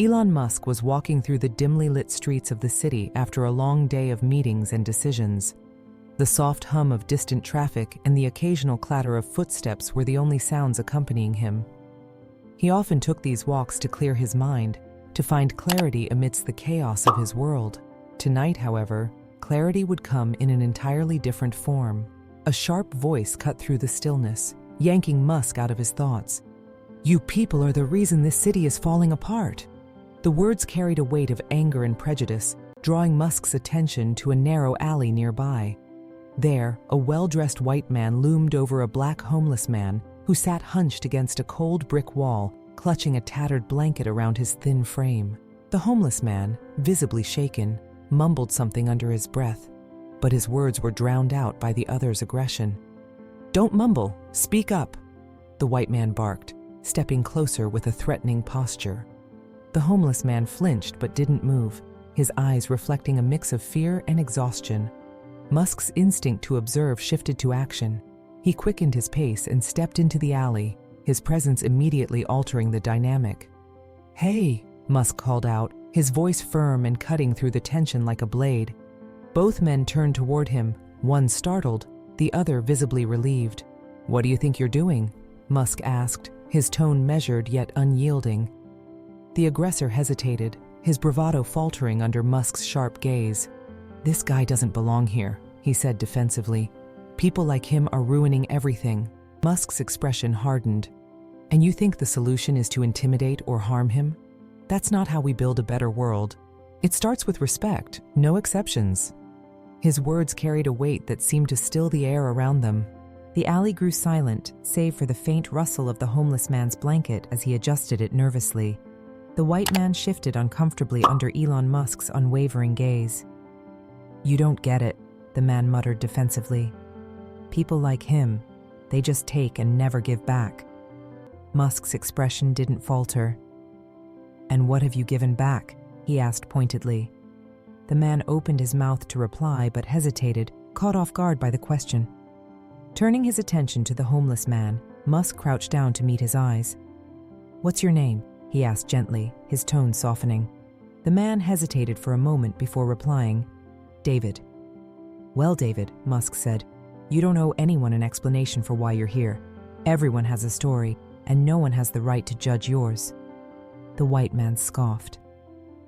Elon Musk was walking through the dimly lit streets of the city after a long day of meetings and decisions. The soft hum of distant traffic and the occasional clatter of footsteps were the only sounds accompanying him. He often took these walks to clear his mind, to find clarity amidst the chaos of his world. Tonight, however, clarity would come in an entirely different form. A sharp voice cut through the stillness, yanking Musk out of his thoughts. "You people are the reason this city is falling apart." The words carried a weight of anger and prejudice, drawing Musk's attention to a narrow alley nearby. There, a well-dressed white man loomed over a black homeless man who sat hunched against a cold brick wall, clutching a tattered blanket around his thin frame. The homeless man, visibly shaken, mumbled something under his breath, but his words were drowned out by the other's aggression. "Don't mumble, speak up," the white man barked, stepping closer with a threatening posture. The homeless man flinched but didn't move, his eyes reflecting a mix of fear and exhaustion. Musk's instinct to observe shifted to action. He quickened his pace and stepped into the alley, his presence immediately altering the dynamic. "Hey," Musk called out, his voice firm and cutting through the tension like a blade. Both men turned toward him, one startled, the other visibly relieved. "What do you think you're doing?" Musk asked, his tone measured yet unyielding. The aggressor hesitated, his bravado faltering under Musk's sharp gaze. "This guy doesn't belong here," he said defensively. "People like him are ruining everything." Musk's expression hardened. "And you think the solution is to intimidate or harm him? That's not how we build a better world. It starts with respect, no exceptions." His words carried a weight that seemed to still the air around them. The alley grew silent, save for the faint rustle of the homeless man's blanket as he adjusted it nervously. The white man shifted uncomfortably under Elon Musk's unwavering gaze. "You don't get it," the man muttered defensively. "People like him, they just take and never give back." Musk's expression didn't falter. "And what have you given back?" he asked pointedly. The man opened his mouth to reply but hesitated, caught off guard by the question. Turning his attention to the homeless man, Musk crouched down to meet his eyes. "What's your name?" he asked gently, his tone softening. The man hesitated for a moment before replying, "David." "Well, David," Musk said, "you don't owe anyone an explanation for why you're here. Everyone has a story, and no one has the right to judge yours." The white man scoffed.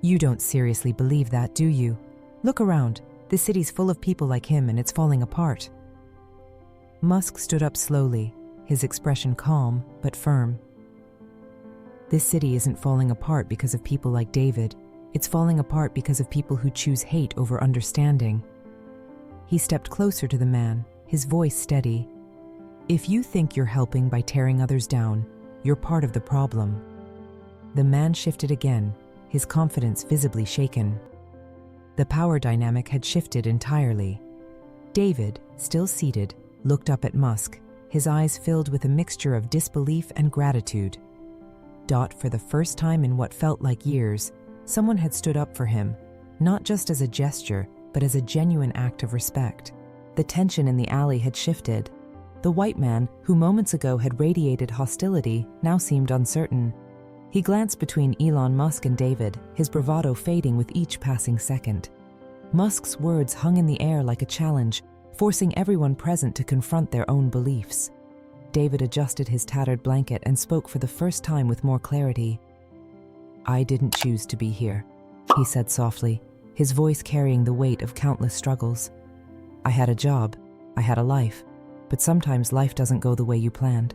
"You don't seriously believe that, do you? Look around. This city's full of people like him, and it's falling apart." Musk stood up slowly, his expression calm but firm. "This city isn't falling apart because of people like David. It's falling apart because of people who choose hate over understanding." He stepped closer to the man, his voice steady. "If you think you're helping by tearing others down, you're part of the problem." The man shifted again, his confidence visibly shaken. The power dynamic had shifted entirely. David, still seated, looked up at Musk, his eyes filled with a mixture of disbelief and gratitude. For the first time in what felt like years, someone had stood up for him, not just as a gesture, but as a genuine act of respect. The tension in the alley had shifted. The white man, who moments ago had radiated hostility, now seemed uncertain. He glanced between Elon Musk and David, his bravado fading with each passing second. Musk's words hung in the air like a challenge, forcing everyone present to confront their own beliefs. David adjusted his tattered blanket and spoke for the first time with more clarity. "I didn't choose to be here," he said softly, his voice carrying the weight of countless struggles. "I had a job, I had a life, but sometimes life doesn't go the way you planned."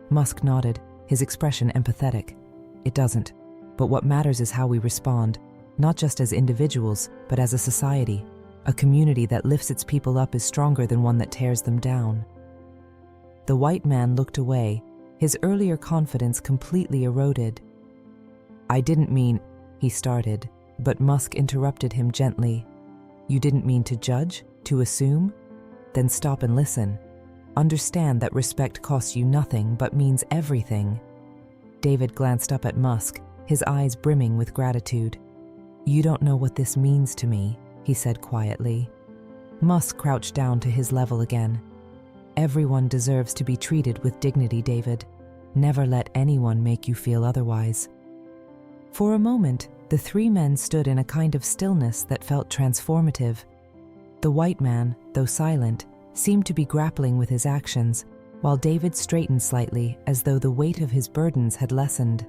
Musk nodded, his expression empathetic. "It doesn't, but what matters is how we respond, not just as individuals, but as a society. A community that lifts its people up is stronger than one that tears them down." The white man looked away, his earlier confidence completely eroded. "I didn't mean," he started, but Musk interrupted him gently. "You didn't mean to judge, to assume? Then stop and listen. Understand that respect costs you nothing but means everything." David glanced up at Musk, his eyes brimming with gratitude. "You don't know what this means to me," he said quietly. Musk crouched down to his level again. "Everyone deserves to be treated with dignity, David. Never let anyone make you feel otherwise." For a moment, the three men stood in a kind of stillness that felt transformative. The white man, though silent, seemed to be grappling with his actions, while David straightened slightly as though the weight of his burdens had lessened.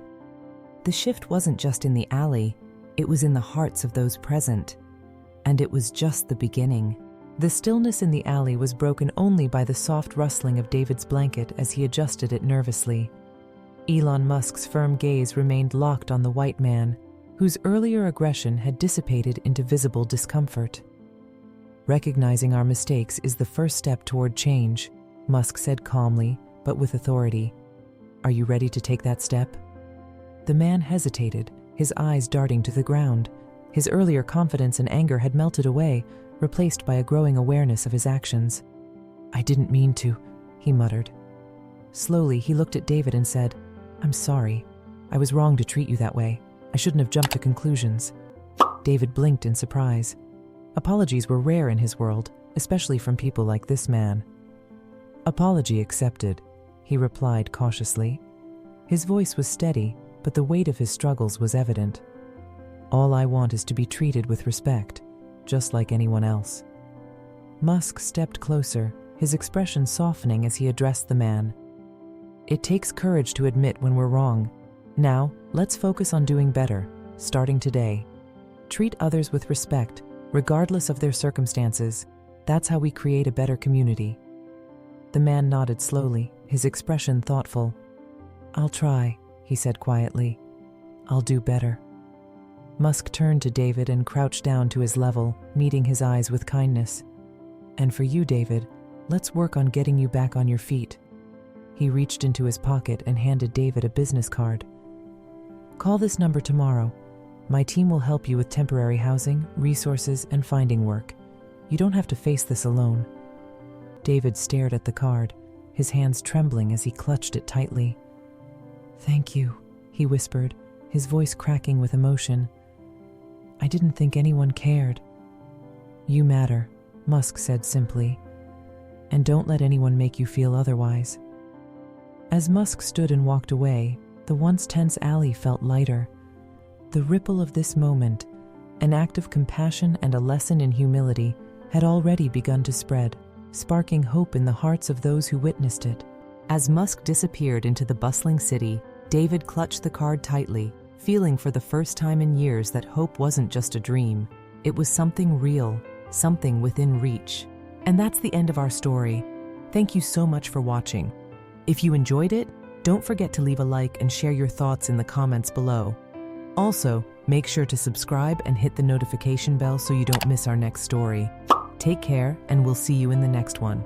The shift wasn't just in the alley, it was in the hearts of those present. And it was just the beginning. The stillness in the alley was broken only by the soft rustling of David's blanket as he adjusted it nervously. Elon Musk's firm gaze remained locked on the white man, whose earlier aggression had dissipated into visible discomfort. "Recognizing our mistakes is the first step toward change," Musk said calmly, but with authority. "Are you ready to take that step?" The man hesitated, his eyes darting to the ground. His earlier confidence and anger had melted away, replaced by a growing awareness of his actions. "I didn't mean to," he muttered. Slowly, he looked at David and said, "I'm sorry. I was wrong to treat you that way. I shouldn't have jumped to conclusions." David blinked in surprise. Apologies were rare in his world, especially from people like this man. "Apology accepted," he replied cautiously. His voice was steady, but the weight of his struggles was evident. "All I want is to be treated with respect, just like anyone else." Musk stepped closer, his expression softening as he addressed the man. "It takes courage to admit when we're wrong. Now, let's focus on doing better, starting today. Treat others with respect, regardless of their circumstances. That's how we create a better community." The man nodded slowly, his expression thoughtful. "I'll try," he said quietly. "I'll do better." Musk turned to David and crouched down to his level, meeting his eyes with kindness. "And for you, David, let's work on getting you back on your feet." He reached into his pocket and handed David a business card. "Call this number tomorrow. My team will help you with temporary housing, resources, and finding work. You don't have to face this alone." David stared at the card, his hands trembling as he clutched it tightly. "Thank you," he whispered, his voice cracking with emotion. "I didn't think anyone cared." "You matter," Musk said simply. "And don't let anyone make you feel otherwise." As Musk stood and walked away, the once tense alley felt lighter. The ripple of this moment, an act of compassion and a lesson in humility, had already begun to spread, sparking hope in the hearts of those who witnessed it. As Musk disappeared into the bustling city, David clutched the card tightly, feeling for the first time in years that hope wasn't just a dream. It was something real, something within reach. And that's the end of our story. Thank you so much for watching. If you enjoyed it, don't forget to leave a like and share your thoughts in the comments below. Also, make sure to subscribe and hit the notification bell so you don't miss our next story. Take care, and we'll see you in the next one.